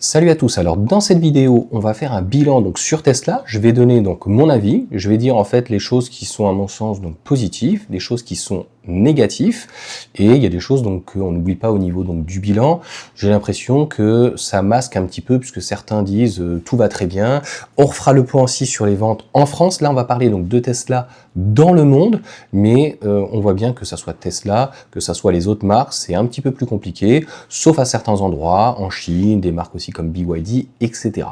Salut à tous, alors dans cette vidéo on va faire un bilan donc sur Tesla, je vais donner donc mon avis, je vais dire en fait les choses qui sont à mon sens donc positives, des choses qui sont négatives et il y a des choses donc qu'on n'oublie pas au niveau donc du bilan. J'ai l'impression que ça masque un petit peu puisque certains disent tout va très bien. On refera le point aussi sur les ventes en France, là on va parler donc de Tesla dans le monde, mais on voit bien que ça soit Tesla, que ça soit les autres marques, c'est un petit peu plus compliqué, sauf à certains endroits, en Chine, des marques aussi comme BYD, etc.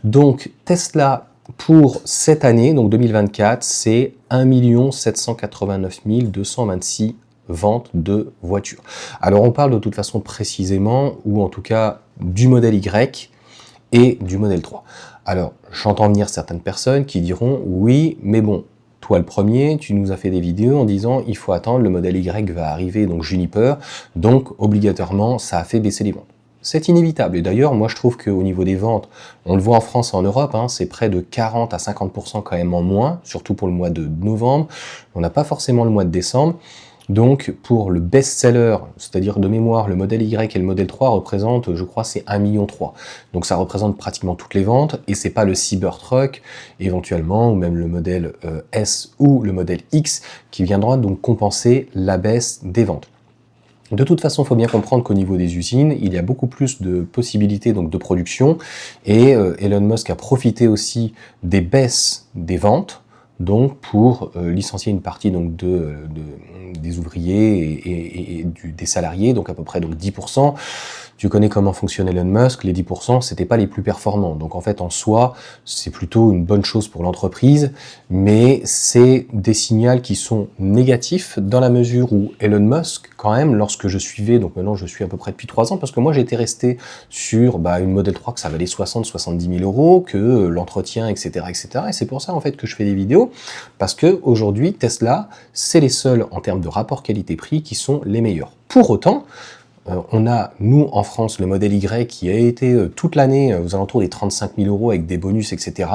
Donc Tesla pour cette année, donc 2024, c'est 1 789 226 ventes de voitures. Alors on parle de toute façon précisément, ou en tout cas du modèle Y et du modèle 3. Alors j'entends venir certaines personnes qui diront oui, mais bon, toi le premier, tu nous as fait des vidéos en disant il faut attendre, le modèle Y va arriver, donc Juniper, donc obligatoirement ça a fait baisser les ventes. C'est inévitable. Et d'ailleurs, moi je trouve qu'au niveau des ventes, on le voit en France et en Europe, c'est près de 40 à 50% quand même en moins, surtout pour le mois de novembre. On n'a pas forcément le mois de décembre. Donc pour le best-seller, c'est-à-dire de mémoire, le modèle Y et le modèle 3 représentent, je crois, c'est 1,3 million. Donc ça représente pratiquement toutes les ventes, et c'est pas le Cybertruck, éventuellement, ou même le modèle S ou le modèle X, qui viendra donc compenser la baisse des ventes. De toute façon, il faut bien comprendre qu'au niveau des usines, il y a beaucoup plus de possibilités donc de production, et Elon Musk a profité aussi des baisses des ventes, donc pour licencier une partie donc des ouvriers et des salariés, donc à peu près donc 10%. Tu connais comment fonctionne Elon Musk, les 10%, c'était pas les plus performants. Donc en fait, en soi, c'est plutôt une bonne chose pour l'entreprise, mais c'est des signaux qui sont négatifs dans la mesure où Elon Musk, quand même, lorsque je suivais, donc maintenant je suis à peu près depuis 3 ans, parce que moi j'étais resté sur une Model 3 que ça valait 60-70 000 euros, que l'entretien, etc., etc. Et c'est pour ça en fait que je fais des vidéos, parce que aujourd'hui Tesla, c'est les seuls en termes de rapport qualité-prix qui sont les meilleurs. Pour autant, on a, nous, en France, le modèle Y qui a été toute l'année aux alentours des 35 000 euros avec des bonus, etc.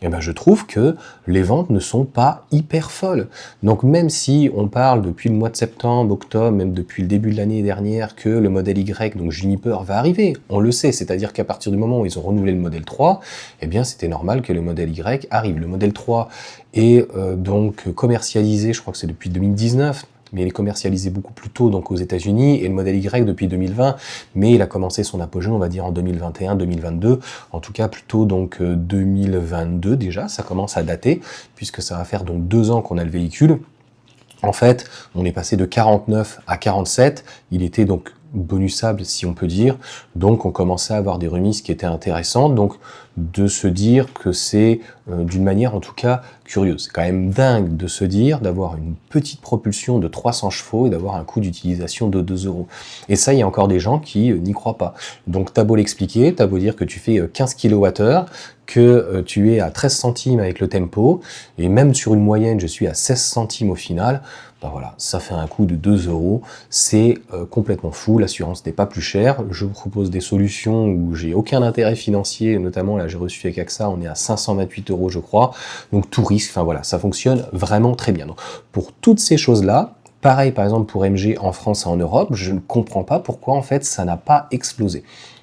Et je trouve que les ventes ne sont pas hyper folles. Donc même si on parle depuis le mois de septembre, octobre, même depuis le début de l'année dernière, que le modèle Y, donc Juniper, va arriver, on le sait, c'est-à-dire qu'à partir du moment où ils ont renouvelé le modèle 3, eh bien c'était normal que le modèle Y arrive. Le modèle 3 est donc commercialisé, je crois que c'est depuis 2019, mais il est commercialisé beaucoup plus tôt donc aux États-Unis, et le modèle Y depuis 2020, mais il a commencé son apogée, on va dire en 2021, 2022, en tout cas plutôt donc 2022 déjà, ça commence à dater, puisque ça va faire donc 2 ans qu'on a le véhicule. En fait, on est passé de 49 à 47, il était donc bonusable si on peut dire, donc on commençait à avoir des remises qui étaient intéressantes, donc de se dire que c'est d'une manière en tout cas curieuse. C'est quand même dingue de se dire d'avoir une petite propulsion de 300 chevaux et d'avoir un coût d'utilisation de 2 euros. Et ça, il y a encore des gens qui n'y croient pas. Donc t'as beau l'expliquer, t'as beau dire que tu fais 15 kWh, que tu es à 13 centimes avec le tempo, et même sur une moyenne, je suis à 16 centimes au final, voilà, ça fait un coût de 2 euros, c'est complètement fou, l'assurance n'est pas plus chère, je vous propose des solutions où j'ai aucun intérêt financier, notamment là j'ai reçu avec AXA, on est à 528 euros je crois, donc tout risque, voilà, ça fonctionne vraiment très bien. Donc, pour toutes ces choses-là, pareil par exemple pour MG en France et en Europe, je ne comprends pas pourquoi en fait ça n'a pas explosé.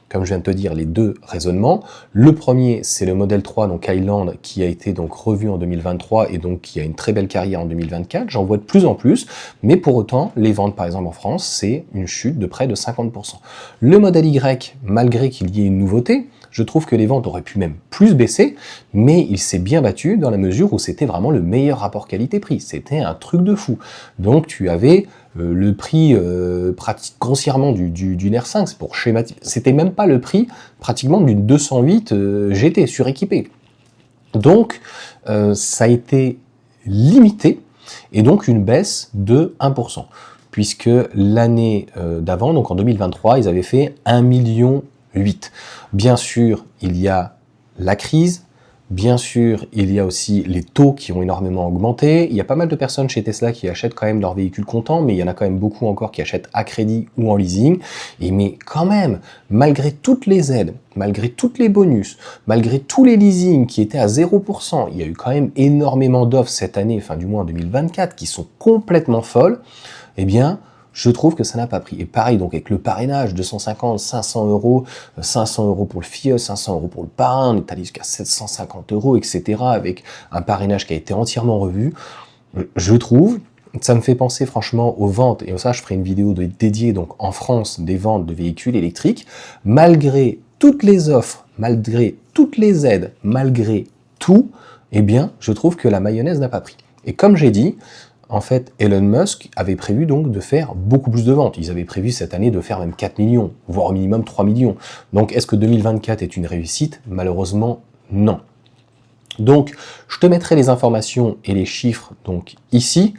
Comme je viens de te dire, les deux raisonnements. Le premier, c'est le modèle 3, donc Highland, qui a été donc revu en 2023 et donc qui a une très belle carrière en 2024. J'en vois de plus en plus, mais pour autant, les ventes, par exemple en France, c'est une chute de près de 50%. Le modèle Y, malgré qu'il y ait une nouveauté, je trouve que les ventes auraient pu même plus baisser, mais il s'est bien battu dans la mesure où c'était vraiment le meilleur rapport qualité-prix. C'était un truc de fou. Donc tu avais le prix pratique grossièrement d'une R5, c'est pour schématiser. C'était même pas le prix pratiquement d'une 208 GT suréquipée. Donc ça a été limité et donc une baisse de 1%. Puisque l'année d'avant, donc en 2023, ils avaient fait 1,8 million. Bien sûr, il y a la crise, bien sûr, il y a aussi les taux qui ont énormément augmenté. Il y a pas mal de personnes chez Tesla qui achètent quand même leur véhicule comptant, mais il y en a quand même beaucoup encore qui achètent à crédit ou en leasing. Mais quand même, malgré toutes les aides, malgré tous les bonus, malgré tous les leasings qui étaient à 0%, il y a eu quand même énormément d'offres cette année, enfin du moins en 2024, qui sont complètement folles. Eh bien, je trouve que ça n'a pas pris. Et pareil, donc avec le parrainage, 250, 500 euros, 500 euros pour le FIE, 500 euros pour le parrain, on est allé jusqu'à 750 euros, etc. avec un parrainage qui a été entièrement revu. Je trouve, ça me fait penser franchement aux ventes, et ça je ferai une vidéo dédiée donc en France des ventes de véhicules électriques, malgré toutes les offres, malgré toutes les aides, malgré tout, eh bien je trouve que la mayonnaise n'a pas pris. Et comme j'ai dit, en fait, Elon Musk avait prévu donc de faire beaucoup plus de ventes. Ils avaient prévu cette année de faire même 4 millions, voire au minimum 3 millions. Donc est-ce que 2024 est une réussite? Malheureusement, non. Donc, je te mettrai les informations et les chiffres donc ici.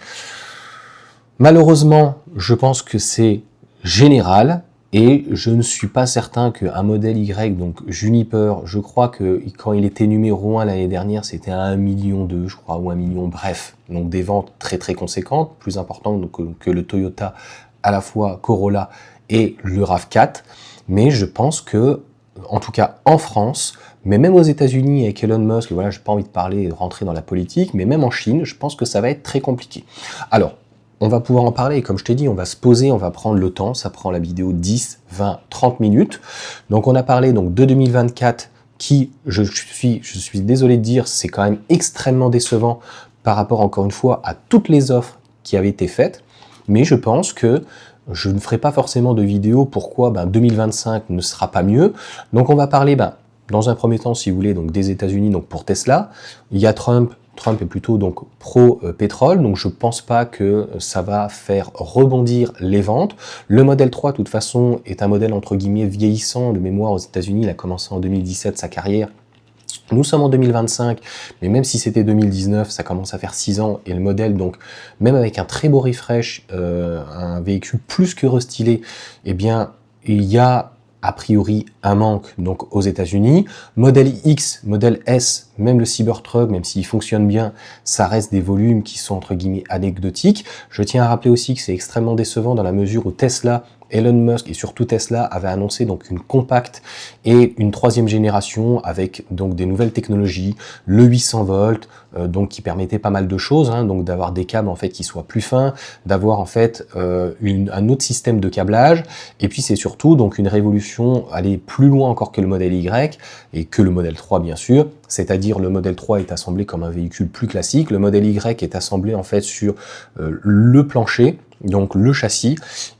Malheureusement, je pense que c'est général et je ne suis pas certain qu'un modèle Y, donc Juniper, je crois que quand il était numéro 1 l'année dernière, c'était à 1,2 million, je crois, ou 1 million, bref. Donc des ventes très très conséquentes, plus importantes que le Toyota, à la fois Corolla et le RAV4. Mais je pense que, en tout cas en France, mais même aux États-Unis avec Elon Musk, voilà, j'ai pas envie de parler et de rentrer dans la politique, mais même en Chine, je pense que ça va être très compliqué. Alors, on va pouvoir en parler, et comme je t'ai dit, on va se poser, on va prendre le temps, ça prend la vidéo 10, 20, 30 minutes. Donc on a parlé donc de 2024, qui, je suis désolé de dire, c'est quand même extrêmement décevant par rapport, encore une fois, à toutes les offres qui avaient été faites, mais je pense que je ne ferai pas forcément de vidéo pourquoi 2025 ne sera pas mieux. Donc on va parler, dans un premier temps, si vous voulez, donc des États-Unis, donc pour Tesla. Il y a Trump est plutôt donc pro-pétrole, donc je pense pas que ça va faire rebondir les ventes. Le modèle 3, de toute façon, est un modèle entre guillemets vieillissant. De mémoire, aux États-Unis, il a commencé en 2017 sa carrière. Nous sommes en 2025, mais même si c'était 2019, ça commence à faire 6 ans, et le modèle, donc, même avec un très beau refresh, un véhicule plus que restylé, eh bien, il y a a priori un manque donc aux États-Unis. Modèle X, modèle S, même le Cybertruck, même s'il fonctionne bien, ça reste des volumes qui sont entre guillemets anecdotiques. Je tiens à rappeler aussi que c'est extrêmement décevant dans la mesure où Tesla, Elon Musk et surtout Tesla avaient annoncé donc une compacte et une 3e génération avec donc des nouvelles technologies, le 800 volts, donc qui permettait pas mal de choses, donc d'avoir des câbles en fait qui soient plus fins, d'avoir en fait un autre système de câblage, et puis c'est surtout donc une révolution aller plus loin encore que le modèle Y et que le modèle 3 bien sûr, c'est-à-dire le modèle 3 est assemblé comme un véhicule plus classique, le modèle Y est assemblé en fait sur le plancher, donc le châssis,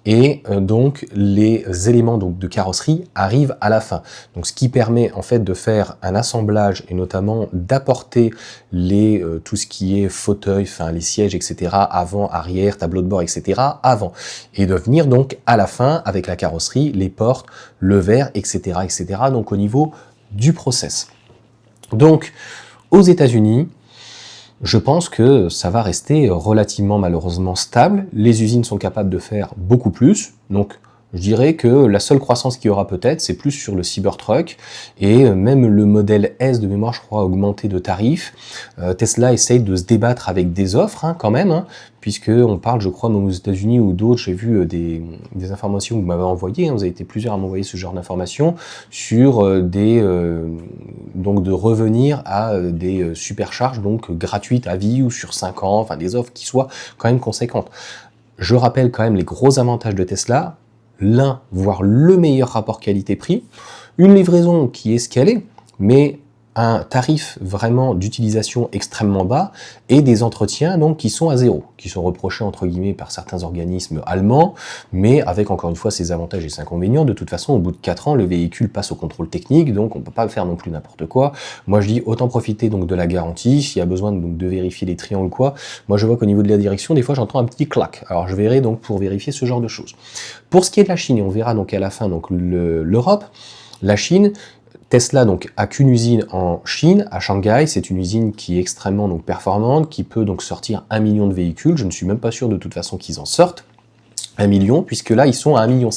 et donc les éléments donc de carrosserie arrivent à la fin. Donc ce qui permet en fait de faire un assemblage et notamment d'apporter tout ce qui est fauteuil, les sièges, etc. avant, arrière, tableau de bord, etc. avant, et de venir donc à la fin avec la carrosserie, les portes, le verre, etc., etc. Donc au niveau du process. Donc aux États-Unis, je pense que ça va rester relativement malheureusement stable. Les usines sont capables de faire beaucoup plus. Donc je dirais que la seule croissance qu'il y aura peut-être, c'est plus sur le Cybertruck, et même le modèle S de mémoire, je crois, a augmenté de tarifs. Tesla essaye de se débattre avec des offres quand même, puisque on parle, je crois, même aux États-Unis ou d'autres, j'ai vu des informations que vous m'avez envoyées, vous avez été plusieurs à m'envoyer ce genre d'informations, sur donc de revenir à des supercharges donc gratuites à vie ou sur 5 ans, des offres qui soient quand même conséquentes. Je rappelle quand même les gros avantages de Tesla, l'un, voire le meilleur rapport qualité-prix, une livraison qui est scalée, mais un tarif vraiment d'utilisation extrêmement bas, et des entretiens donc qui sont à zéro, qui sont reprochés entre guillemets par certains organismes allemands, mais avec encore une fois ses avantages et ses inconvénients. De toute façon, au bout de 4 ans, le véhicule passe au contrôle technique, donc on ne peut pas faire non plus n'importe quoi. Moi je dis autant profiter donc de la garantie, s'il y a besoin donc de vérifier les triangles ou quoi. Moi je vois qu'au niveau de la direction, des fois j'entends un petit clac. Alors je verrai donc pour vérifier ce genre de choses. Pour ce qui est de la Chine, et on verra donc à la fin donc l'Europe, la Chine, Tesla donc a qu'une usine en Chine, à Shanghai. C'est une usine qui est extrêmement donc performante, qui peut donc sortir 1 million de véhicules. Je ne suis même pas sûr de toute façon qu'ils en sortent 1 million, puisque là ils sont à 1,7 million.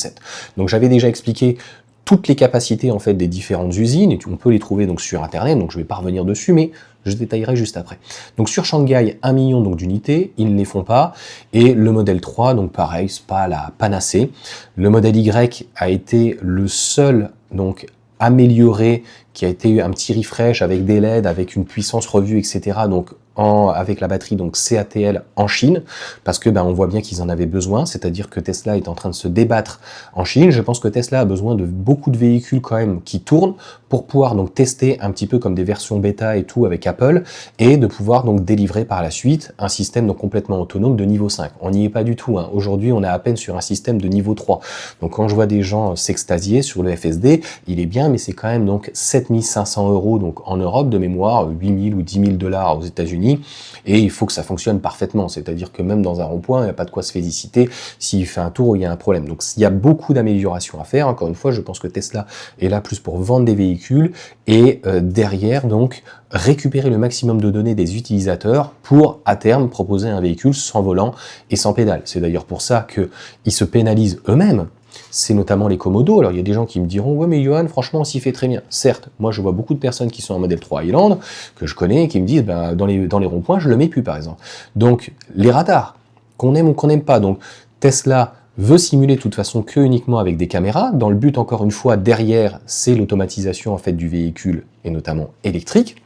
Donc j'avais déjà expliqué toutes les capacités en fait des différentes usines, et on peut les trouver donc sur internet, donc je vais pas revenir dessus, mais je détaillerai juste après. Donc sur Shanghai, 1 million donc d'unités, ils ne les font pas, et le modèle 3, donc pareil, c'est pas la panacée. Le modèle Y a été le seul donc amélioré qui a été un petit refresh avec des LED, avec une puissance revue, etc. Donc avec la batterie donc CATL en Chine, parce que on voit bien qu'ils en avaient besoin, c'est-à-dire que Tesla est en train de se débattre en Chine. Je pense que Tesla a besoin de beaucoup de véhicules quand même qui tournent pour pouvoir donc tester un petit peu comme des versions bêta et tout avec Apple, et de pouvoir donc délivrer par la suite un système donc complètement autonome de niveau 5. On n'y est pas du tout, hein. Aujourd'hui on est à peine sur un système de niveau 3. Donc quand je vois des gens s'extasier sur le FSD, il est bien, mais c'est quand même donc 7500 € donc en Europe de mémoire, 8000 ou 10 000 $ aux États-Unis. Et il faut que ça fonctionne parfaitement, c'est-à-dire que même dans un rond-point, il n'y a pas de quoi se féliciter s'il fait un tour où il y a un problème. Donc il y a beaucoup d'améliorations à faire. Encore une fois, je pense que Tesla est là plus pour vendre des véhicules et derrière donc récupérer le maximum de données des utilisateurs pour à terme proposer un véhicule sans volant et sans pédale. C'est d'ailleurs pour ça qu'ils se pénalisent eux-mêmes. C'est notamment les Komodo. Alors il y a des gens qui me diront « Ouais mais Johan, franchement on s'y fait très bien ». Certes, moi je vois beaucoup de personnes qui sont en modèle 3 Highland, que je connais, et qui me disent dans les ronds-points je le mets plus par exemple. Donc les radars, qu'on aime ou qu'on n'aime pas, donc Tesla veut simuler de toute façon que uniquement avec des caméras, dans le but encore une fois derrière c'est l'automatisation en fait du véhicule et notamment électrique.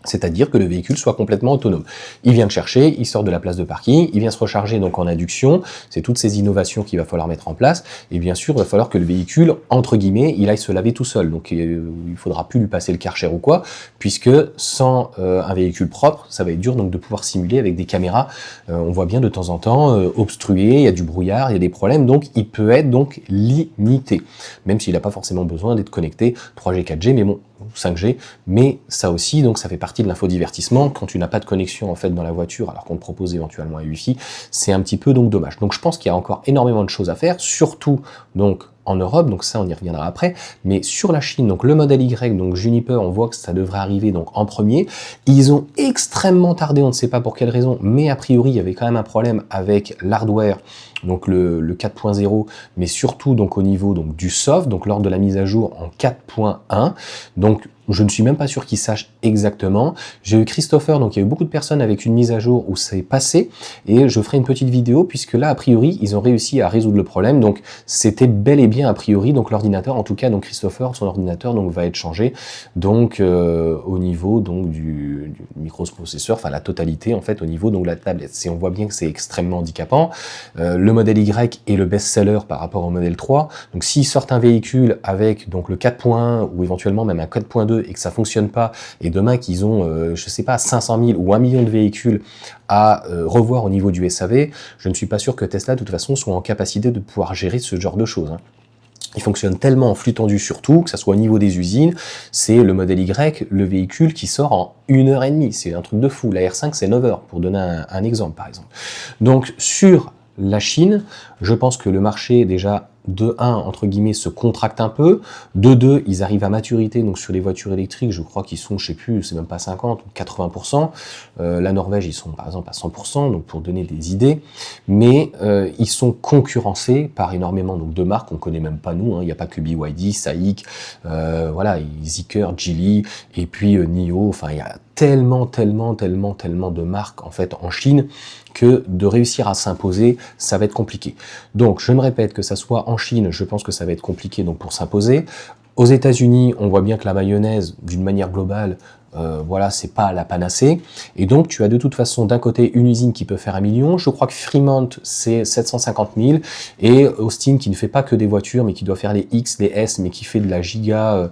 C'est-à-dire que le véhicule soit complètement autonome. Il vient le chercher, il sort de la place de parking, il vient se recharger donc en induction, c'est toutes ces innovations qu'il va falloir mettre en place, et bien sûr il va falloir que le véhicule, entre guillemets, il aille se laver tout seul, donc il faudra plus lui passer le Karcher ou quoi, puisque sans un véhicule propre, ça va être dur donc de pouvoir simuler avec des caméras, on voit bien de temps en temps, obstrué, il y a du brouillard, il y a des problèmes, donc il peut être donc limité, même s'il n'a pas forcément besoin d'être connecté 3G, 4G, mais bon, 5G, mais ça aussi, donc ça fait partie de l'infodivertissement. Quand tu n'as pas de connexion en fait dans la voiture, alors qu'on te propose éventuellement un Wi-Fi, c'est un petit peu donc dommage. Donc je pense qu'il y a encore énormément de choses à faire, surtout donc en Europe, donc ça on y reviendra après, mais sur la Chine, donc le modèle Y, donc Juniper, on voit que ça devrait arriver donc en premier. Ils ont extrêmement tardé, on ne sait pas pour quelle raison, mais a priori il y avait quand même un problème avec l'hardware, donc le 4.0, mais surtout donc au niveau donc du soft, donc lors de la mise à jour en 4.1. Donc je ne suis même pas sûr qu'ils sachent exactement. J'ai eu Christopher, donc il y a eu beaucoup de personnes avec une mise à jour où c'est passé, et je ferai une petite vidéo puisque là a priori ils ont réussi à résoudre le problème. Donc c'était bel et bien a priori donc l'ordinateur, en tout cas donc Christopher, son ordinateur donc va être changé donc au niveau donc du microprocesseur, enfin la totalité en fait au niveau donc de la tablette. On voit bien que c'est extrêmement handicapant. Le modèle Y est le best-seller par rapport au modèle 3. Donc s'ils sortent un véhicule avec donc le 4.1 ou éventuellement même un 4.2 et que ça fonctionne pas, et demain qu'ils ont, je sais pas, 500 000 ou 1 million de véhicules à revoir au niveau du SAV, je ne suis pas sûr que Tesla de toute façon soit en capacité de pouvoir gérer ce genre de choses, hein. Il fonctionne tellement en flux tendu surtout, que ça soit au niveau des usines, c'est le modèle Y, le véhicule qui sort en 1h30, c'est un truc de fou. La R5 c'est 9 heures, pour donner un exemple par exemple. Donc sur la Chine, je pense que le marché déjà de 1 entre guillemets se contracte un peu, de 2 ils arrivent à maturité, donc sur les voitures électriques je crois qu'ils sont, je sais plus, c'est même pas 50 ou 80%, la Norvège ils sont par exemple à 100%, donc pour donner des idées, mais ils sont concurrencés par énormément donc de marques qu'on connaît même pas nous, hein. Il n'y a pas que BYD, SAIC, voilà, Zeekr, Geely, et puis NIO, enfin il y a tellement de marques en fait en Chine que de réussir à s'imposer, ça va être compliqué. Donc je me répète, que ça soit en Chine, je pense que ça va être compliqué donc pour s'imposer. Aux États-Unis, on voit bien que la mayonnaise, d'une manière globale, voilà, c'est pas la panacée. Et donc, tu as de toute façon d'un côté une usine qui peut faire 1 million. Je crois que Fremont, c'est 750 000. Et Austin, qui ne fait pas que des voitures, mais qui doit faire les X, les S, mais qui fait de la giga,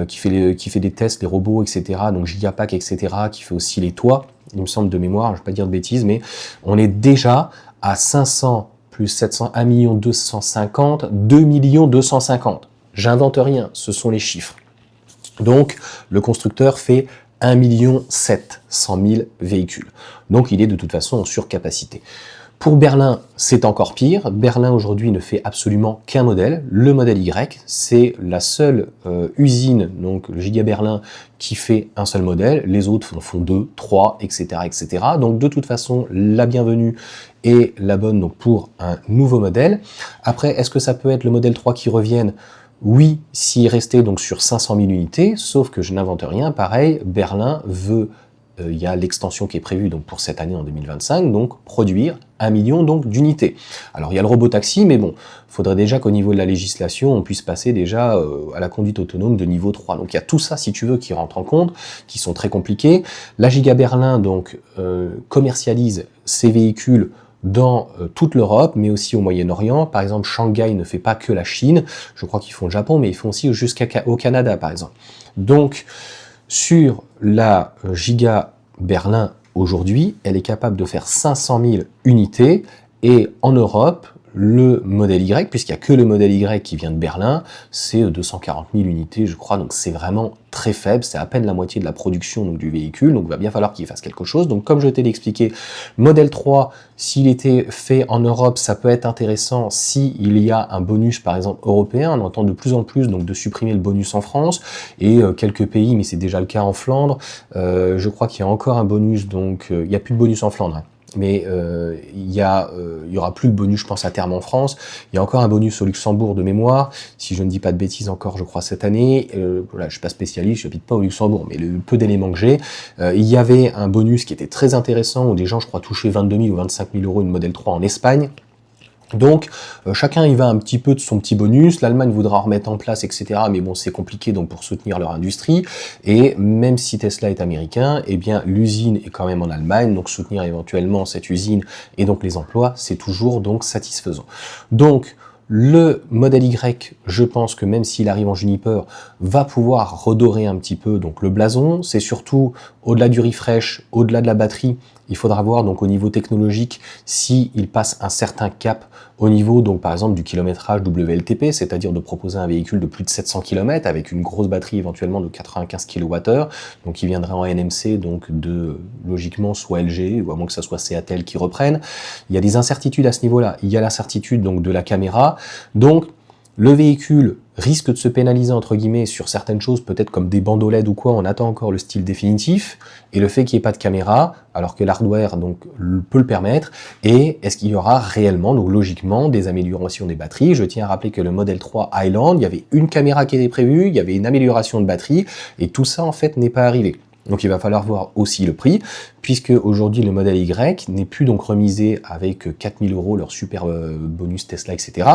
qui fait des tests, les robots, etc. Donc Gigapack, etc. Qui fait aussi les toits, il me semble de mémoire, je ne vais pas dire de bêtises, mais on est déjà à 500 plus 700, 1 250 000, 2 250 000. J'invente rien, ce sont les chiffres. Donc, le constructeur fait 1 700 000 véhicules. Donc, il est de toute façon en surcapacité. Pour Berlin, c'est encore pire. Berlin, aujourd'hui, ne fait absolument qu'un modèle. Le modèle Y, c'est la seule usine, donc le Giga Berlin, qui fait un seul modèle. Les autres en font 2, 3, etc., etc. Donc, de toute façon, la bienvenue est la bonne donc, pour un nouveau modèle. Après, est-ce que ça peut être le modèle 3 qui revienne ? Oui, s'il restait donc sur 500 000 unités, sauf que je n'invente rien, pareil, Berlin veut, il y a l'extension qui est prévue donc pour cette année en 2025, donc produire 1 million donc d'unités. Alors il y a le robotaxi, mais bon, il faudrait déjà qu'au niveau de la législation, on puisse passer déjà à la conduite autonome de niveau 3. Donc il y a tout ça, si tu veux, qui rentre en compte, qui sont très compliqués. La Giga Berlin donc commercialise ces véhicules dans toute l'Europe, mais aussi au Moyen-Orient. Par exemple, Shanghai ne fait pas que la Chine, je crois qu'ils font le Japon, mais ils font aussi jusqu'au Canada, par exemple. Donc, sur la Giga Berlin aujourd'hui, elle est capable de faire 500 000 unités, et en Europe, le modèle Y, puisqu'il n'y a que le modèle Y qui vient de Berlin, c'est 240 000 unités, je crois, donc c'est vraiment très faible, c'est à peine la moitié de la production donc, du véhicule, donc il va bien falloir qu'il fasse quelque chose. Donc comme je t'ai expliqué, modèle 3, s'il était fait en Europe, ça peut être intéressant s'il y a un bonus par exemple européen. On entend de plus en plus donc de supprimer le bonus en France, et quelques pays, mais c'est déjà le cas en Flandre, je crois qu'il y a encore un bonus, donc il n'y a plus de bonus en Flandre, hein. Mais il y aura plus de bonus, je pense, à terme en France. Il y a encore un bonus au Luxembourg de mémoire, si je ne dis pas de bêtises encore, je crois, cette année. Voilà, je suis pas spécialiste, je n'habite pas au Luxembourg, mais le peu d'éléments que j'ai, il y avait un bonus qui était très intéressant, où des gens, je crois, touchaient 22 000 ou 25 000 euros une modèle 3 en Espagne. Donc, chacun y va un petit peu de son petit bonus, l'Allemagne voudra remettre en place, etc. Mais bon, c'est compliqué donc pour soutenir leur industrie, et même si Tesla est américain, eh bien l'usine est quand même en Allemagne, donc soutenir éventuellement cette usine et donc les emplois, c'est toujours donc satisfaisant. Donc, le modèle Y, je pense que même s'il arrive en Juniper, va pouvoir redorer un petit peu donc le blason. C'est surtout, au-delà du refresh, au-delà de la batterie, il faudra voir donc au niveau technologique s'il passe un certain cap au niveau donc par exemple du kilométrage WLTP, c'est-à-dire de proposer un véhicule de plus de 700 km avec une grosse batterie éventuellement de 95 kWh, donc qui viendrait en NMC donc de logiquement soit LG ou à moins que ça soit Seattle qui reprenne. Il y a des incertitudes à ce niveau-là. Il y a l'incertitude donc de la caméra, donc le véhicule risque de se pénaliser entre guillemets sur certaines choses, peut-être comme des bandeaux LED ou quoi, on attend encore le style définitif, et le fait qu'il n'y ait pas de caméra, alors que l'hardware donc peut le permettre, et est-ce qu'il y aura réellement, donc logiquement, des améliorations des batteries. Je tiens à rappeler que le modèle 3 Highland, il y avait une caméra qui était prévue, il y avait une amélioration de batterie, et tout ça en fait n'est pas arrivé. Donc il va falloir voir aussi le prix, puisque aujourd'hui le modèle Y n'est plus donc remisé avec 4 000 euros, leur super bonus Tesla, etc.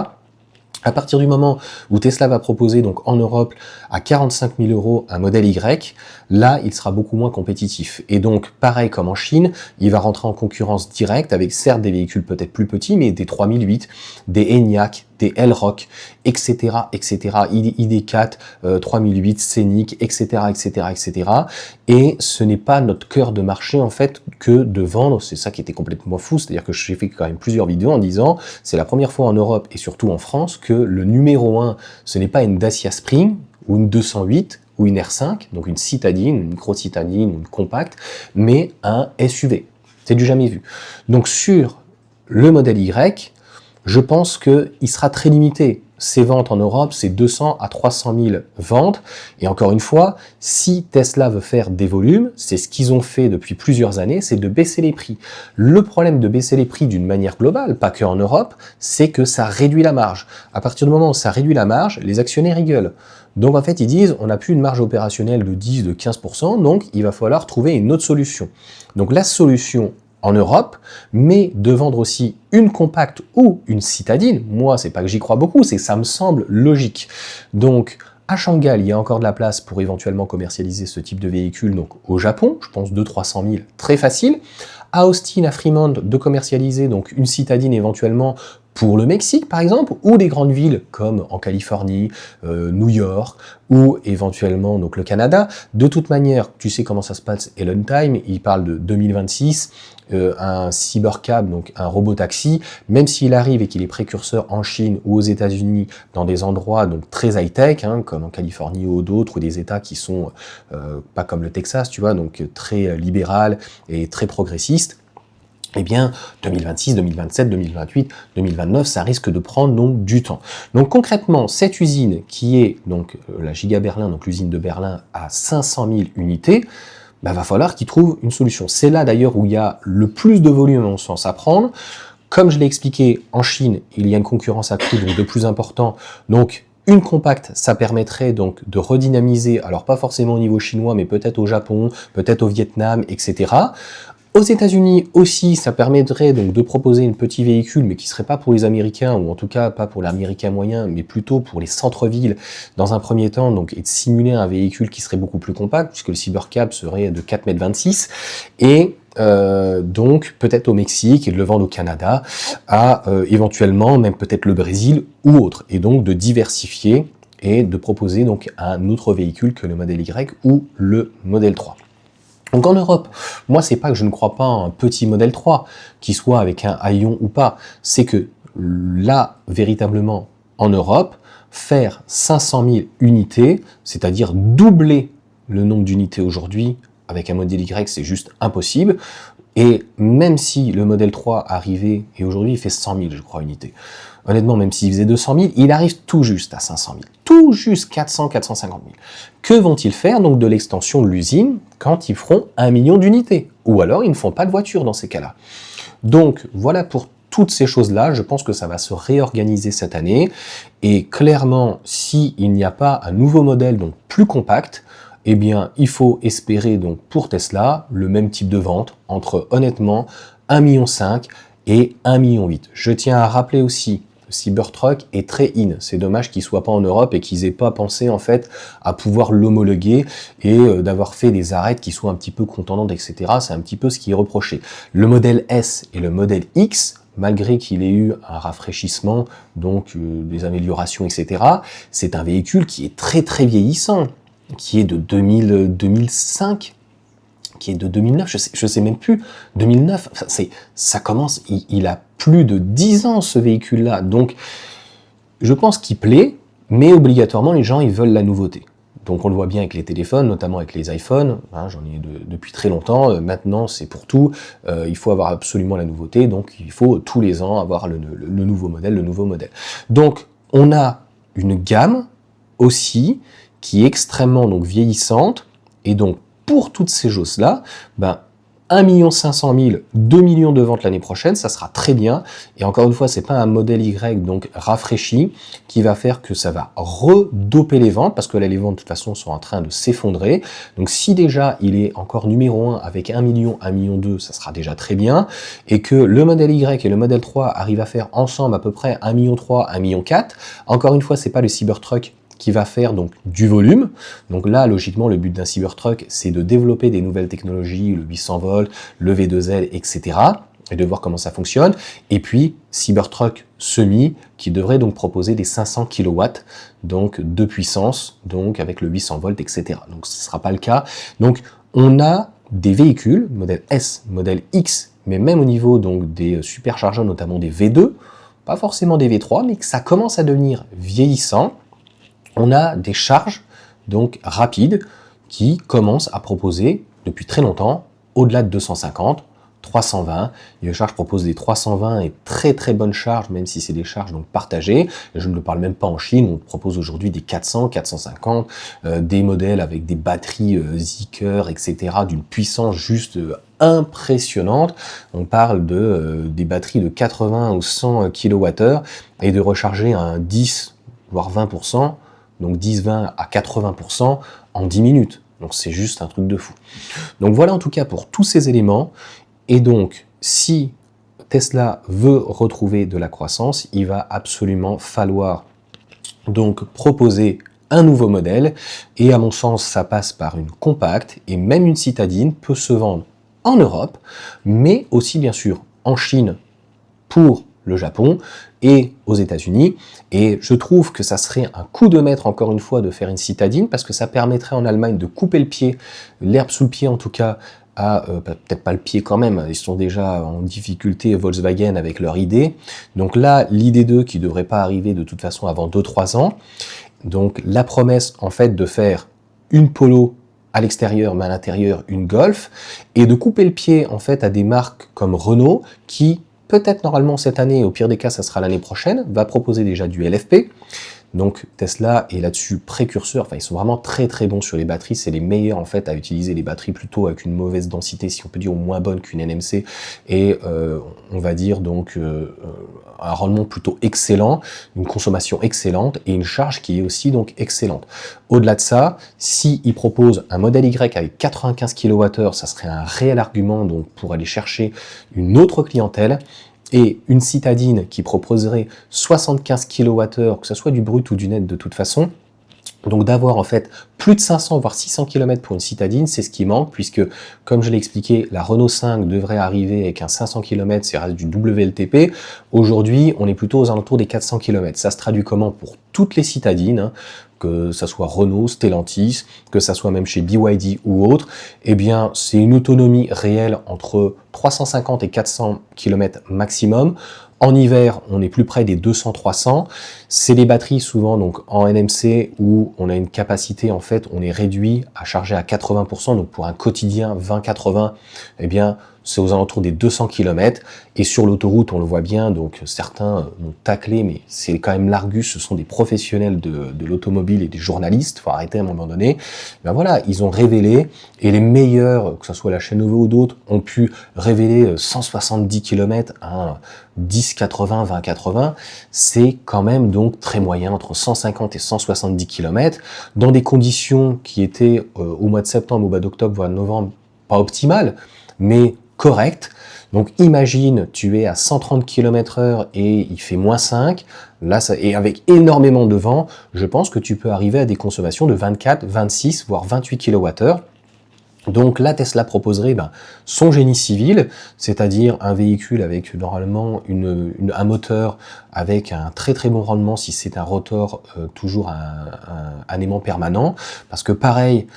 À partir du moment où Tesla va proposer donc en Europe à 45 000 euros un modèle Y, là il sera beaucoup moins compétitif. Et donc pareil comme en Chine, il va rentrer en concurrence directe avec certes des véhicules peut-être plus petits, mais des 3008, des Enyaq, des L-Rock, etc., etc., ID4, 3008, Scenic, etc., etc., etc. Et ce n'est pas notre cœur de marché en fait que de vendre, c'est ça qui était complètement fou, c'est-à-dire que j'ai fait quand même plusieurs vidéos en disant c'est la première fois en Europe et surtout en France que le numéro 1, ce n'est pas une Dacia Spring ou une 208 ou une R5, donc une citadine, une micro-citadine, une compacte, mais un SUV. C'est du jamais vu. Donc sur le modèle Y, je pense qu'il sera très limité. Ses ventes en Europe, c'est 200 à 300 000 ventes. Et encore une fois, si Tesla veut faire des volumes, c'est ce qu'ils ont fait depuis plusieurs années, c'est de baisser les prix. Le problème de baisser les prix d'une manière globale, pas que en Europe, c'est que ça réduit la marge. À partir du moment où ça réduit la marge, les actionnaires y gueulent. Donc en fait, ils disent, on n'a plus une marge opérationnelle de 10, de 15%, donc il va falloir trouver une autre solution. Donc la solution en Europe, mais de vendre aussi une compacte ou une citadine, moi c'est pas que j'y crois beaucoup, c'est que ça me semble logique. Donc à Shanghai, il y a encore de la place pour éventuellement commercialiser ce type de véhicule, donc au Japon, je pense 200-300 000, très facile. À Austin, à Fremont, de commercialiser donc une citadine éventuellement pour le Mexique par exemple, ou des grandes villes comme en Californie, New York, ou éventuellement donc le Canada. De toute manière, tu sais comment ça se passe Elon Time, il parle de 2026, un cybercab, donc un robot taxi, même s'il arrive et qu'il est précurseur en Chine ou aux États-Unis dans des endroits donc très high-tech, hein, comme en Californie ou d'autres, ou des États qui sont pas comme le Texas, tu vois, donc très libéral et très progressiste, eh bien, 2026, 2027, 2028, 2029, ça risque de prendre donc du temps. Donc concrètement, cette usine qui est donc la Giga Berlin, donc l'usine de Berlin à 500 000 unités, va falloir qu'ils trouvent une solution. C'est là d'ailleurs où il y a le plus de volume, à mon sens, à prendre. Comme je l'ai expliqué, en Chine, il y a une concurrence accrue donc de plus important. Donc une compacte, ça permettrait donc de redynamiser, alors pas forcément au niveau chinois, mais peut-être au Japon, peut-être au Vietnam, etc. Aux États-Unis aussi, ça permettrait donc de proposer un petit véhicule, mais qui serait pas pour les Américains, ou en tout cas pas pour l'Américain moyen, mais plutôt pour les centres-villes dans un premier temps, donc, et de simuler un véhicule qui serait beaucoup plus compact, puisque le Cybercab serait de 4,26 m, et donc peut-être au Mexique et de le vendre au Canada, à éventuellement même peut-être le Brésil ou autre, et donc de diversifier et de proposer donc un autre véhicule que le modèle Y ou le modèle 3. Donc en Europe, moi c'est pas que je ne crois pas en un petit modèle 3, qui soit avec un haillon ou pas, c'est que là, véritablement, en Europe, faire 500 000 unités, c'est-à-dire doubler le nombre d'unités aujourd'hui, avec un modèle Y, c'est juste impossible. Et même si le modèle 3 arrivait, et aujourd'hui il fait 100 000, je crois, unités, honnêtement, même s'il faisait 200 000, il arrive tout juste à 500 000, tout juste 400, 450 000. Que vont-ils faire donc de l'extension de l'usine quand ils feront 1 million d'unités? Ou alors ils ne font pas de voiture dans ces cas-là. Donc voilà pour toutes ces choses-là, je pense que ça va se réorganiser cette année, et clairement, s'il n'y a pas un nouveau modèle donc plus compact, eh bien, il faut espérer donc pour Tesla le même type de vente entre honnêtement 1,5 million et 1,8 million. Je tiens à rappeler aussi, le Cybertruck est très in. C'est dommage qu'il soit pas en Europe et qu'ils aient pas pensé en fait à pouvoir l'homologuer et d'avoir fait des arêtes qui soient un petit peu contendantes, etc. C'est un petit peu ce qui est reproché. Le modèle S et le modèle X, malgré qu'il ait eu un rafraîchissement, donc des améliorations, etc., c'est un véhicule qui est très très vieillissant, qui est de 2005, qui est de 2009, je sais même plus, 2009, ça commence, il a plus de 10 ans ce véhicule-là, donc je pense qu'il plaît, mais obligatoirement les gens ils veulent la nouveauté. Donc on le voit bien avec les téléphones, notamment avec les iPhones, hein, j'en ai depuis très longtemps, maintenant c'est pour tout, il faut avoir absolument la nouveauté, donc il faut tous les ans avoir le nouveau modèle, Donc on a une gamme aussi qui est extrêmement donc vieillissante, et donc pour toutes ces choses-là, 1,5 million, 2 millions de ventes l'année prochaine, ça sera très bien. Et encore une fois, c'est pas un modèle Y donc rafraîchi qui va faire que ça va redoper les ventes, parce que là les ventes de toute façon sont en train de s'effondrer. Donc si déjà il est encore numéro 1 avec 1 million, 1,2 million, ça sera déjà très bien. Et que le modèle Y et le modèle 3 arrivent à faire ensemble à peu près 1,3 million, 1,4 million. Encore une fois, c'est pas le Cybertruck qui va faire donc du volume. Donc là, logiquement, le but d'un Cybertruck, c'est de développer des nouvelles technologies, le 800 volts, le V2L, etc., et de voir comment ça fonctionne. Et puis, Cybertruck semi, qui devrait donc proposer des 500 kW donc, de puissance, donc avec le 800 volts, etc. Donc ce ne sera pas le cas. Donc on a des véhicules, modèle S, modèle X, mais même au niveau donc, des superchargeurs, notamment des V2, pas forcément des V3, mais que ça commence à devenir vieillissant. On a des charges donc rapides qui commencent à proposer depuis très longtemps au-delà de 250, 320. Les charges proposent des 320 et très très bonnes charges, même si c'est des charges donc partagées. Je ne le parle même pas en Chine, on propose aujourd'hui des 400, 450, des modèles avec des batteries Zeekr, etc., d'une puissance juste impressionnante. On parle de des batteries de 80 ou 100 kWh et de recharger à 10 voire 20%. Donc 10, 20 à 80% en 10 minutes. Donc c'est juste un truc de fou. Donc voilà en tout cas pour tous ces éléments. Et donc si Tesla veut retrouver de la croissance, il va absolument falloir donc proposer un nouveau modèle. Et à mon sens, ça passe par une compacte, et même une citadine peut se vendre en Europe, mais aussi bien sûr en Chine pour le Japon et aux États-Unis. Et je trouve que ça serait un coup de maître, encore une fois, de faire une citadine, parce que ça permettrait en Allemagne de couper le pied, l'herbe sous le pied en tout cas, à peut-être pas le pied quand même, ils sont déjà en difficulté Volkswagen avec leur ID. Donc là, l'ID2 qui devrait pas arriver de toute façon avant 2-3 ans. Donc la promesse en fait de faire une Polo à l'extérieur, mais à l'intérieur une Golf, et de couper le pied en fait à des marques comme Renault qui peut-être normalement cette année, au pire des cas ça sera l'année prochaine, va proposer déjà du LFP, Donc Tesla est là-dessus précurseur, enfin ils sont vraiment très très bons sur les batteries, c'est les meilleurs en fait à utiliser les batteries plutôt avec une mauvaise densité, si on peut dire, ou moins bonne qu'une NMC, et on va dire donc un rendement plutôt excellent, une consommation excellente et une charge qui est aussi donc excellente. Au-delà de ça, s'ils proposent un modèle Y avec 95 kWh, ça serait un réel argument donc pour aller chercher une autre clientèle, et une citadine qui proposerait 75 kWh, que ce soit du brut ou du net de toute façon. Donc d'avoir en fait plus de 500 voire 600 km pour une citadine, c'est ce qui manque, puisque comme je l'ai expliqué, la Renault 5 devrait arriver avec un 500 km, c'est reste du WLTP. Aujourd'hui, on est plutôt aux alentours des 400 km. Ça se traduit comment pour toutes les citadines, hein, que ça soit Renault, Stellantis, que ça soit même chez BYD ou autre, eh bien c'est une autonomie réelle entre 350 et 400 km maximum. En hiver, on est plus près des 200-300. C'est des batteries souvent donc en NMC où on a une capacité, en fait, on est réduit à charger à 80%. Donc pour un quotidien 20-80, eh bien c'est aux alentours des 200 km. Et sur l'autoroute, on le voit bien, donc certains m'ont taclé, mais c'est quand même l'Argus, ce sont des professionnels de l'automobile et des journalistes, faut arrêter à un moment donné. Ben voilà, ils ont révélé, et les meilleurs, que ce soit la chaîne Nouveau ou d'autres, ont pu révéler 170 km à 10-80, 20-80, c'est quand même donc très moyen, entre 150 et 170 km, dans des conditions qui étaient au mois de septembre, au mois d'octobre, voire de novembre, pas optimales, mais correctes. Donc imagine, tu es à 130 km/h et il fait -5, là, et avec énormément de vent, je pense que tu peux arriver à des consommations de 24, 26, voire 28 kWh. Donc la Tesla proposerait son génie civil, c'est-à-dire un véhicule avec normalement un moteur avec un très très bon rendement si c'est un rotor toujours un aimant permanent, parce que pareil,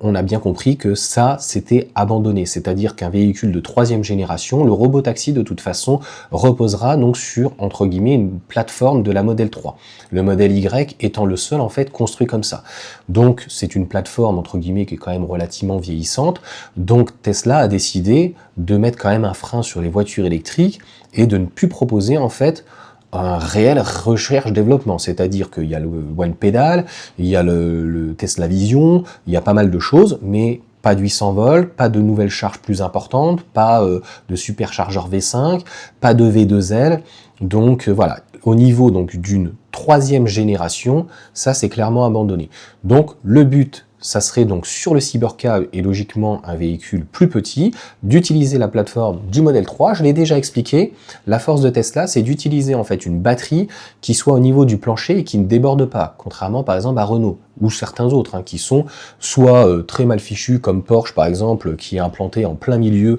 on a bien compris que ça, c'était abandonné. C'est-à-dire qu'un véhicule de 3e génération, le robotaxi, de toute façon, reposera donc sur, entre guillemets, une plateforme de la Model 3. Le modèle Y étant le seul, en fait, construit comme ça. Donc, c'est une plateforme, entre guillemets, qui est quand même relativement vieillissante. Donc, Tesla a décidé de mettre quand même un frein sur les voitures électriques et de ne plus proposer, en fait, un réel recherche-développement, c'est-à-dire qu'il y a le One Pedal, il y a le Tesla Vision, il y a pas mal de choses, mais pas de 800 volts, pas de nouvelles charges plus importantes, pas de superchargeur V5, pas de V2L, donc voilà, au niveau donc d'une 3e génération, ça c'est clairement abandonné. Donc le but, ça serait donc sur le Cybercab et logiquement un véhicule plus petit, d'utiliser la plateforme du modèle 3. Je l'ai déjà expliqué, la force de Tesla, c'est d'utiliser en fait une batterie qui soit au niveau du plancher et qui ne déborde pas, contrairement par exemple à Renault ou certains autres qui sont soit très mal fichus comme Porsche par exemple, qui est implanté en plein milieu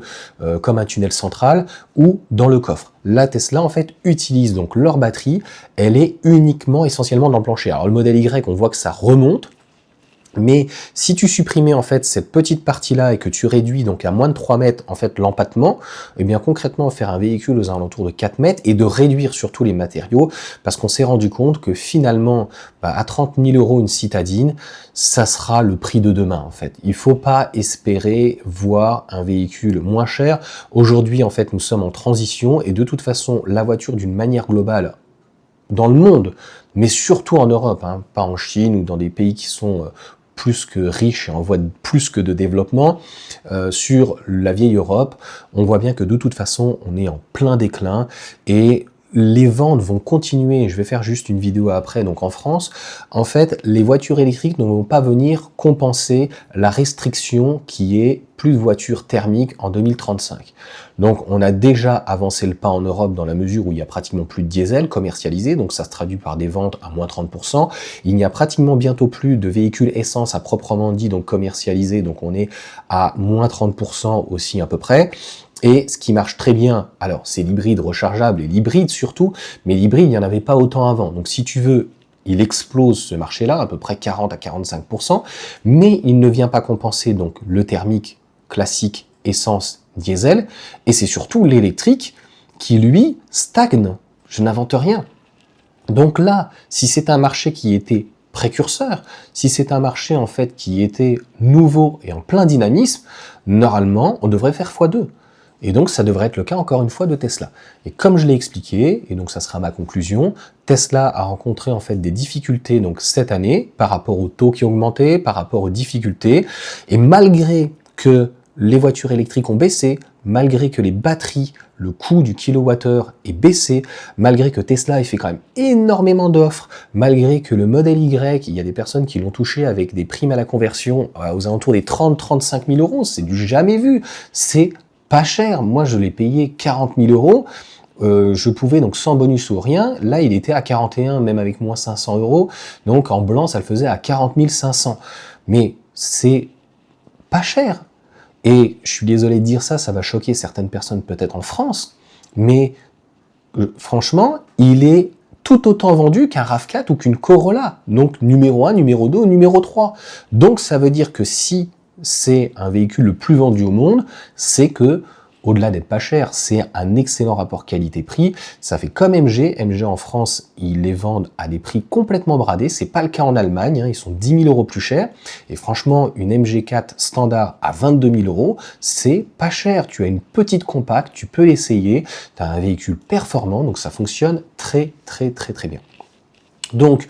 comme un tunnel central, ou dans le coffre. La Tesla en fait utilise donc leur batterie, elle est uniquement essentiellement dans le plancher. Alors le modèle Y, on voit que ça remonte, mais si tu supprimais en fait cette petite partie-là et que tu réduis donc à moins de 3 mètres en fait l'empattement, eh bien concrètement faire un véhicule aux alentours de 4 mètres et de réduire surtout les matériaux, parce qu'on s'est rendu compte que finalement à 30 000 € une citadine, ça sera le prix de demain en fait. Il faut pas espérer voir un véhicule moins cher. Aujourd'hui en fait nous sommes en transition et de toute façon la voiture d'une manière globale dans le monde, mais surtout en Europe, pas en Chine ou dans des pays qui sont plus que riches et en voie de plus que de développement, sur la vieille Europe, on voit bien que de toute façon, on est en plein déclin et les ventes vont continuer. Je vais faire juste une vidéo après. Donc en France, en fait, les voitures électriques ne vont pas venir compenser la restriction qui est plus de voitures thermiques en 2035. Donc on a déjà avancé le pas en Europe dans la mesure où il y a pratiquement plus de diesel commercialisé, donc ça se traduit par des ventes à moins 30%. Il n'y a pratiquement bientôt plus de véhicules essence à proprement dit, donc commercialisés, donc on est à moins 30% aussi à peu près. Et ce qui marche très bien, alors c'est l'hybride rechargeable et l'hybride surtout, mais l'hybride, il n'y en avait pas autant avant. Donc si tu veux, il explose ce marché-là, à peu près 40 à 45%, mais il ne vient pas compenser donc le thermique classique essence diesel, et c'est surtout l'électrique qui, lui, stagne. Je n'invente rien. Donc là, si c'est un marché qui était précurseur, si c'est un marché en fait qui était nouveau et en plein dynamisme, normalement, on devrait faire x2. Et donc, ça devrait être le cas encore une fois de Tesla. Et comme je l'ai expliqué, et donc ça sera ma conclusion, Tesla a rencontré en fait des difficultés donc cette année par rapport aux taux qui ont augmenté, par rapport aux difficultés, et malgré que les voitures électriques ont baissé, malgré que les batteries, le coût du kilowattheure est baissé, malgré que Tesla ait fait quand même énormément d'offres, malgré que le modèle Y, il y a des personnes qui l'ont touché avec des primes à la conversion aux alentours des 30-35 000 euros, c'est du jamais vu, c'est pas cher. Moi, je l'ai payé 40 000 euros. Je pouvais donc sans bonus ou rien. Là, il était à 41, même avec moins 500 euros. Donc en blanc, ça le faisait à 40 500. Mais c'est pas cher. Et je suis désolé de dire ça, ça va choquer certaines personnes peut-être en France, mais franchement, il est tout autant vendu qu'un RAV4 ou qu'une Corolla. Donc numéro 1, numéro 2 ou numéro 3. Donc ça veut dire que si c'est un véhicule le plus vendu au monde, c'est que, au-delà d'être pas cher, c'est un excellent rapport qualité-prix. Ça fait comme MG. MG en France, ils les vendent à des prix complètement bradés. C'est pas le cas en Allemagne. Ils sont 10 000 euros plus chers. Et franchement, une MG4 standard à 22 000 euros, c'est pas cher. Tu as une petite compacte, tu peux l'essayer. Tu as un véhicule performant, donc ça fonctionne très bien. Donc,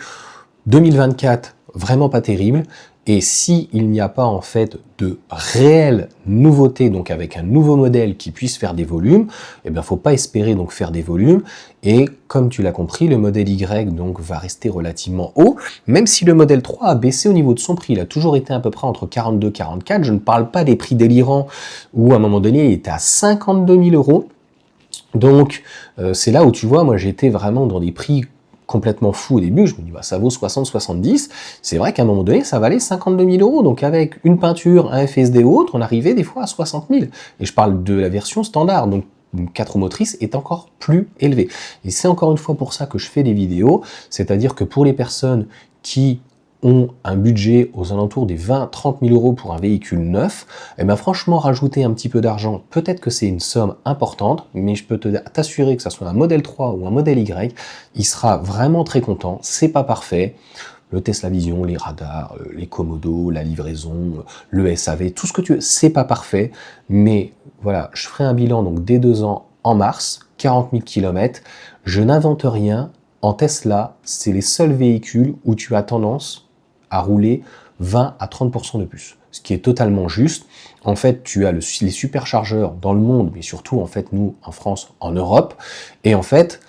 2024, vraiment pas terrible. Et s'il n'y a pas en fait de réelle nouveauté, donc avec un nouveau modèle qui puisse faire des volumes, eh bien faut pas espérer donc faire des volumes. Et comme tu l'as compris, le modèle Y donc va rester relativement haut, même si le modèle 3 a baissé au niveau de son prix. Il a toujours été à peu près entre 42 et 44. Je ne parle pas des prix délirants où à un moment donné il était à 52 000 euros. Donc c'est là où tu vois, moi j'étais vraiment dans des prix complètement fou au début, je me dis bah ça vaut 60-70, c'est vrai qu'à un moment donné ça valait 52 000 euros, donc avec une peinture, un FSD ou autre, on arrivait des fois à 60 000, et je parle de la version standard, donc une 4 roues motrices est encore plus élevée. Et c'est encore une fois pour ça que je fais des vidéos, c'est-à-dire que pour les personnes qui ont un budget aux alentours des 20-30 000 euros pour un véhicule neuf, et bien franchement rajouter un petit peu d'argent, peut-être que c'est une somme importante, mais je peux t'assurer que ça soit un modèle 3 ou un modèle Y, il sera vraiment très content, c'est pas parfait. Le Tesla Vision, les radars, les commodos, la livraison, le SAV, tout ce que tu veux, c'est pas parfait, mais voilà, je ferai un bilan donc dès 2 ans en mars, 40 000 km, je n'invente rien, en Tesla, c'est les seuls véhicules où tu as tendance à rouler 20 à 30% de plus, ce qui est totalement juste. En fait, tu as les superchargeurs dans le monde, mais surtout en fait nous en France, en Europe, et en fait,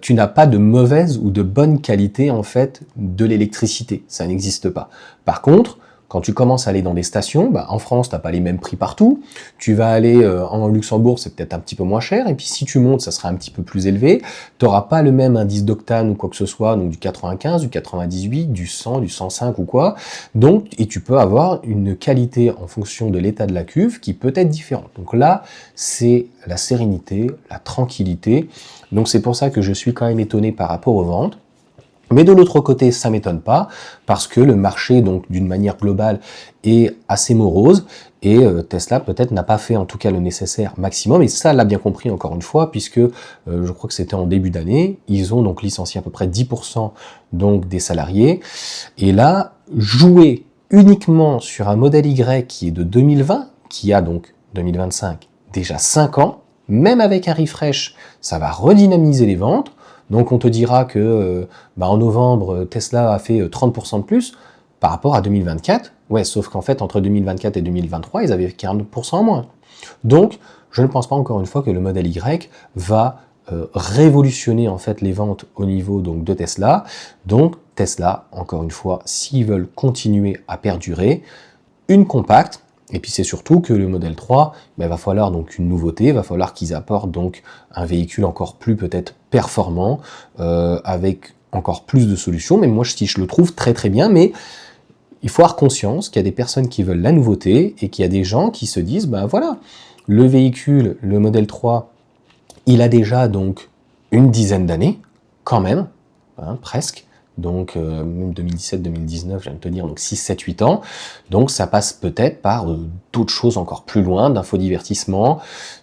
tu n'as pas de mauvaise ou de bonne qualité en fait de l'électricité, ça n'existe pas. Par contre, quand tu commences à aller dans des stations, bah, en France, t'as pas les mêmes prix partout. Tu vas aller en Luxembourg, c'est peut-être un petit peu moins cher. Et puis si tu montes, ça sera un petit peu plus élevé. Tu n'auras pas le même indice d'octane ou quoi que ce soit, donc du 95, du 98, du 100, du 105 ou quoi. Donc, et tu peux avoir une qualité en fonction de l'état de la cuve qui peut être différente. Donc là, c'est la sérénité, la tranquillité. Donc c'est pour ça que je suis quand même étonné par rapport aux ventes. Mais de l'autre côté, ça m'étonne pas, parce que le marché, donc d'une manière globale, est assez morose, et Tesla peut-être n'a pas fait en tout cas le nécessaire maximum, et ça l'a bien compris encore une fois, puisque je crois que c'était en début d'année, ils ont donc licencié à peu près 10% donc des salariés, et là, jouer uniquement sur un modèle Y qui est de 2020, qui a donc 2025 déjà 5 ans, même avec un refresh, ça va redynamiser les ventes. Donc on te dira que en novembre, Tesla a fait 30% de plus par rapport à 2024. Ouais, sauf qu'en fait, entre 2024 et 2023, ils avaient 40% en moins. Donc, je ne pense pas encore une fois que le modèle Y va révolutionner en fait les ventes au niveau donc de Tesla. Donc Tesla, encore une fois, s'ils veulent continuer à perdurer, une compacte. Et puis c'est surtout que le modèle 3, il va falloir donc une nouveauté, il va falloir qu'ils apportent donc un véhicule encore plus peut-être performant, avec encore plus de solutions. Mais moi, si je le trouve très bien, mais il faut avoir conscience qu'il y a des personnes qui veulent la nouveauté et qu'il y a des gens qui se disent, voilà, le véhicule, le modèle 3, il a déjà donc une dizaine d'années, quand même, hein, presque. Donc même 2017-2019, je viens de te dire, donc 6, 7, 8 ans. Donc ça passe peut-être par d'autres choses encore plus loin, d'infodivertissement.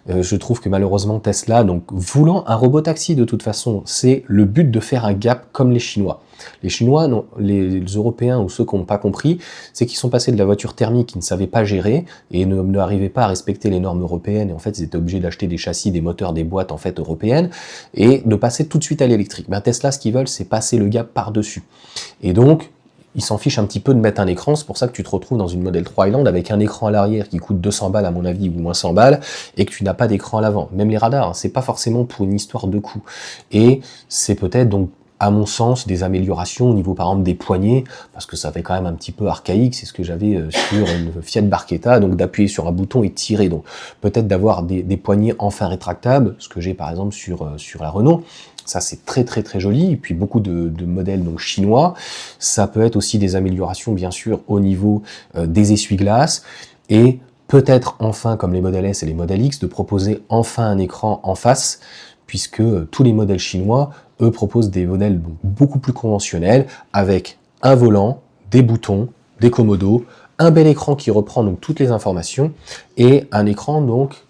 Je trouve que malheureusement Tesla, donc voulant un robot taxi de toute façon, c'est le but de faire un gap comme les Chinois. Les Chinois, non, les Européens ou ceux qui n'ont pas compris, c'est qu'ils sont passés de la voiture thermique qu'ils ne savaient pas gérer et n'arrivaient pas à respecter les normes européennes. Et en fait, ils étaient obligés d'acheter des châssis, des moteurs, des boîtes en fait européennes et de passer tout de suite à l'électrique. Ben, Tesla, ce qu'ils veulent, c'est passer le gap par-dessus. Et donc, ils s'en fichent un petit peu de mettre un écran, c'est pour ça que tu te retrouves dans une Model 3 Highland avec un écran à l'arrière qui coûte 200 balles à mon avis, ou moins 100 balles, et que tu n'as pas d'écran à l'avant. Même les radars, hein, c'est pas forcément pour une histoire de coût. Et c'est peut-être donc, à mon sens, des améliorations au niveau par exemple des poignées, parce que ça fait quand même un petit peu archaïque, c'est ce que j'avais sur une Fiat Barchetta, donc d'appuyer sur un bouton et tirer. Donc peut-être d'avoir des poignées enfin rétractables, ce que j'ai par exemple sur la Renault. Ça, c'est très très très joli. Et puis beaucoup de modèles donc chinois. Ça peut être aussi des améliorations, bien sûr, au niveau des essuie-glaces. Et peut-être enfin, comme les modèles S et les modèles X, de proposer enfin un écran en face, puisque tous les modèles chinois, eux, proposent des modèles donc, beaucoup plus conventionnels, avec un volant, des boutons, des commodos, un bel écran qui reprend donc toutes les informations, et un écran donc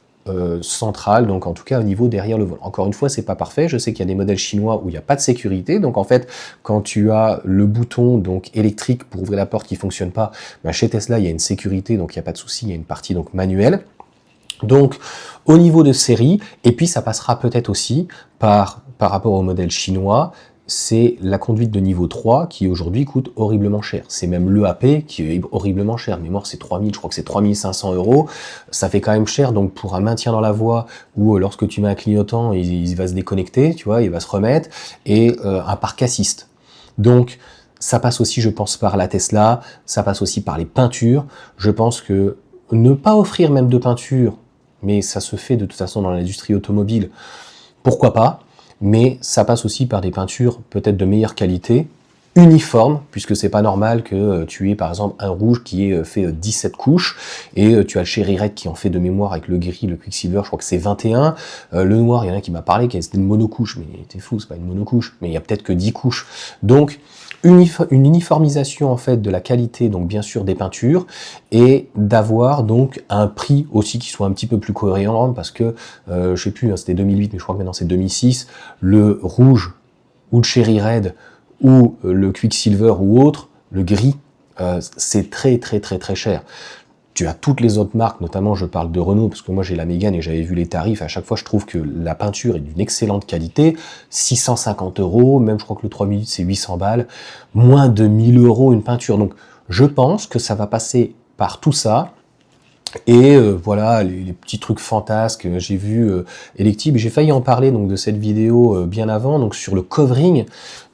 centrale, donc en tout cas au niveau derrière le volant. Encore une fois, c'est pas parfait. Je sais qu'il y a des modèles chinois où il n'y a pas de sécurité. Donc en fait, quand tu as le bouton donc électrique pour ouvrir la porte qui fonctionne pas, ben, chez Tesla il y a une sécurité, donc il n'y a pas de souci. Il y a une partie donc manuelle. Donc au niveau de série, et puis ça passera peut-être aussi par rapport au modèle chinois, c'est la conduite de niveau 3 qui aujourd'hui coûte horriblement cher. C'est même l'EAP qui est horriblement cher. Mémoire, c'est 3000, je crois que c'est 3500 euros. Ça fait quand même cher, donc pour un maintien dans la voie où lorsque tu mets un clignotant, il va se déconnecter, tu vois, il va se remettre, et un parc assist. Donc ça passe aussi, je pense, par la Tesla, ça passe aussi par les peintures. Je pense que ne pas offrir même de peinture, mais ça se fait de toute façon dans l'industrie automobile, pourquoi pas, mais ça passe aussi par des peintures peut-être de meilleure qualité, uniformes, puisque c'est pas normal que tu aies par exemple un rouge qui ait fait 17 couches, et tu as le Cherry Red qui en fait de mémoire avec le gris, le Quicksilver, je crois que c'est 21, le noir, il y en a qui m'a parlé, c'était une monocouche, mais t'es fou, c'est pas une monocouche, mais il y a peut-être que 10 couches, donc une uniformisation en fait de la qualité, donc bien sûr des peintures, et d'avoir donc un prix aussi qui soit un petit peu plus cohérent, parce que je sais plus, hein, c'était 2008, mais je crois que maintenant c'est 2006, le rouge ou le Cherry Red ou le Quicksilver ou autre, le gris, c'est très très très très cher. Tu as toutes les autres marques, notamment je parle de Renault, parce que moi j'ai la Mégane et j'avais vu les tarifs, à chaque fois je trouve que la peinture est d'une excellente qualité, 650 euros, même je crois que le 3 minutes c'est 800 balles, moins de 1000 euros une peinture. Donc je pense que ça va passer par tout ça, et voilà, les petits trucs fantasques, j'ai vu Electib, j'ai failli en parler donc de cette vidéo bien avant, donc sur le covering,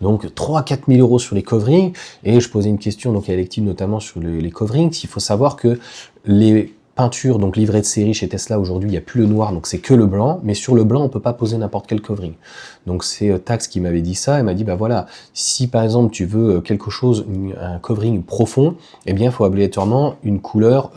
donc 3-4 000 euros sur les coverings, et je posais une question donc à Electib notamment sur les coverings. Il faut savoir que les peintures donc livrées de série chez Tesla aujourd'hui, il n'y a plus le noir, donc c'est que le blanc, mais sur le blanc on peut pas poser n'importe quel covering. Donc c'est Tax qui m'avait dit ça, elle m'a dit bah voilà, si par exemple tu veux quelque chose, un covering profond, eh bien il faut obligatoirement une couleur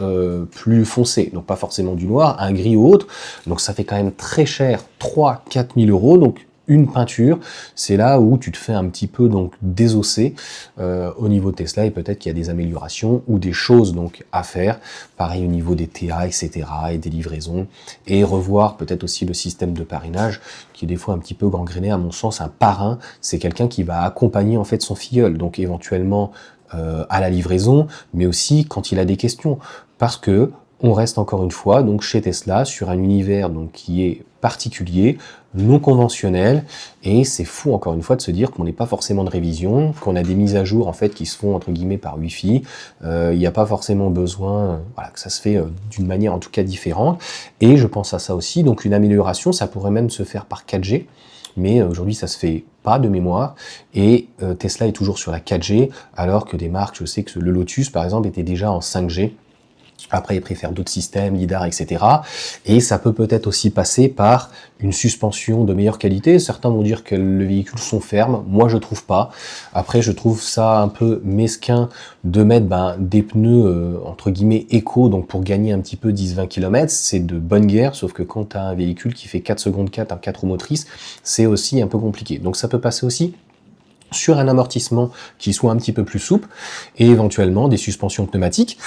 plus foncée, donc pas forcément du noir, un gris ou autre, donc ça fait quand même très cher, 3-4 000 euros, donc une peinture, c'est là où tu te fais un petit peu donc désosser au niveau de Tesla, et peut-être qu'il y a des améliorations ou des choses donc à faire, pareil au niveau des TA, etc. et des livraisons, et revoir peut-être aussi le système de parrainage qui est des fois un petit peu gangréné. À mon sens, un parrain, c'est quelqu'un qui va accompagner en fait son filleul, donc éventuellement à la livraison, mais aussi quand il a des questions, parce que on reste encore une fois donc chez Tesla sur un univers donc qui est particulier, non conventionnel, et c'est fou encore une fois de se dire qu'on n'est pas forcément de révision, qu'on a des mises à jour en fait qui se font entre guillemets par Wi-Fi, il n'y a pas forcément besoin, voilà, que ça se fait d'une manière en tout cas différente, et je pense à ça aussi, donc une amélioration, ça pourrait même se faire par 4G, mais aujourd'hui ça se fait pas de mémoire, et Tesla est toujours sur la 4G, alors que des marques, je sais que le Lotus par exemple était déjà en 5G, après, ils préfèrent d'autres systèmes, lidar, etc. Et ça peut peut-être aussi passer par une suspension de meilleure qualité. Certains vont dire que les véhicules sont fermes. Moi, je trouve pas. Après, je trouve ça un peu mesquin de mettre des pneus, entre guillemets, éco, donc pour gagner un petit peu 10-20 km. C'est de bonne guerre, sauf que quand tu as un véhicule qui fait 4 secondes 4, un 4 roues motrices, c'est aussi un peu compliqué. Donc ça peut passer aussi sur un amortissement qui soit un petit peu plus souple, et éventuellement des suspensions pneumatiques.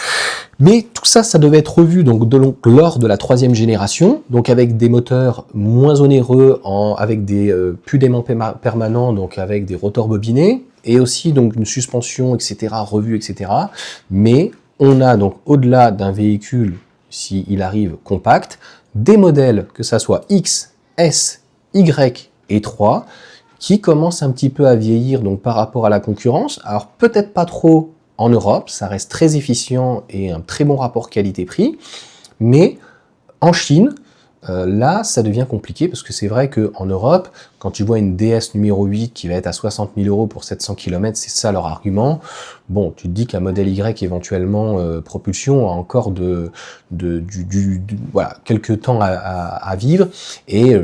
Mais tout ça, ça devait être revu donc lors de la 3e génération, donc avec des moteurs moins onéreux, avec des plus d'aimants permanents, donc avec des rotors bobinés, et aussi donc une suspension, etc., revue, etc. Mais on a donc au-delà d'un véhicule, s'il arrive compact, des modèles, que ça soit X, S, Y et 3, qui commencent un petit peu à vieillir donc par rapport à la concurrence. Alors peut-être pas trop en Europe, ça reste très efficient et un très bon rapport qualité-prix, mais en Chine, là, ça devient compliqué parce que c'est vrai qu'en Europe, quand tu vois une DS numéro 8 qui va être à 60 000 € pour 700 km, c'est ça leur argument. Bon, tu te dis qu'un modèle Y éventuellement propulsion a encore voilà, quelques temps à vivre et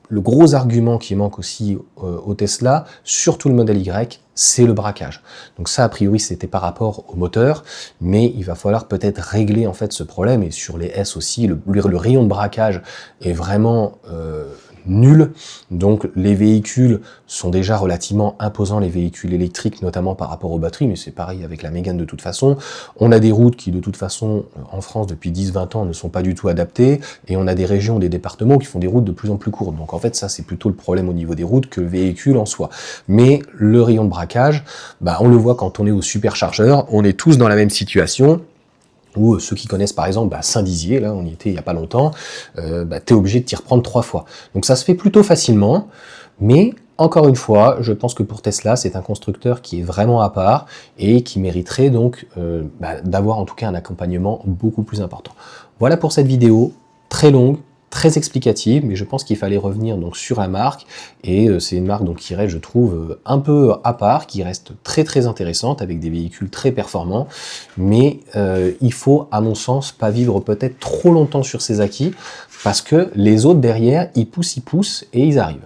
le gros argument qui manque aussi au Tesla, surtout le modèle Y, c'est le braquage. Donc ça, a priori, c'était par rapport au moteur, mais il va falloir peut-être régler en fait ce problème. Et sur les S aussi, le rayon de braquage est vraiment nul. Donc les véhicules sont déjà relativement imposants, les véhicules électriques, notamment par rapport aux batteries, mais c'est pareil avec la Mégane de toute façon. On a des routes qui de toute façon, en France, depuis 10-20 ans, ne sont pas du tout adaptées, et on a des régions, des départements qui font des routes de plus en plus courtes. Donc en fait, ça c'est plutôt le problème au niveau des routes que le véhicule en soi. Mais le rayon de braquage, bah, on le voit quand on est au superchargeur, on est tous dans la même situation. Ou ceux qui connaissent par exemple Saint-Dizier, là on y était il n'y a pas longtemps, tu es obligé de t'y reprendre 3 fois. Donc ça se fait plutôt facilement, mais encore une fois, je pense que pour Tesla, c'est un constructeur qui est vraiment à part et qui mériterait donc d'avoir en tout cas un accompagnement beaucoup plus important. Voilà pour cette vidéo, très longue, très explicative, mais je pense qu'il fallait revenir donc sur la marque, et c'est une marque donc qui reste, je trouve, un peu à part, qui reste très très intéressante, avec des véhicules très performants, mais il faut, à mon sens, pas vivre peut-être trop longtemps sur ses acquis, parce que les autres derrière, ils poussent et ils arrivent.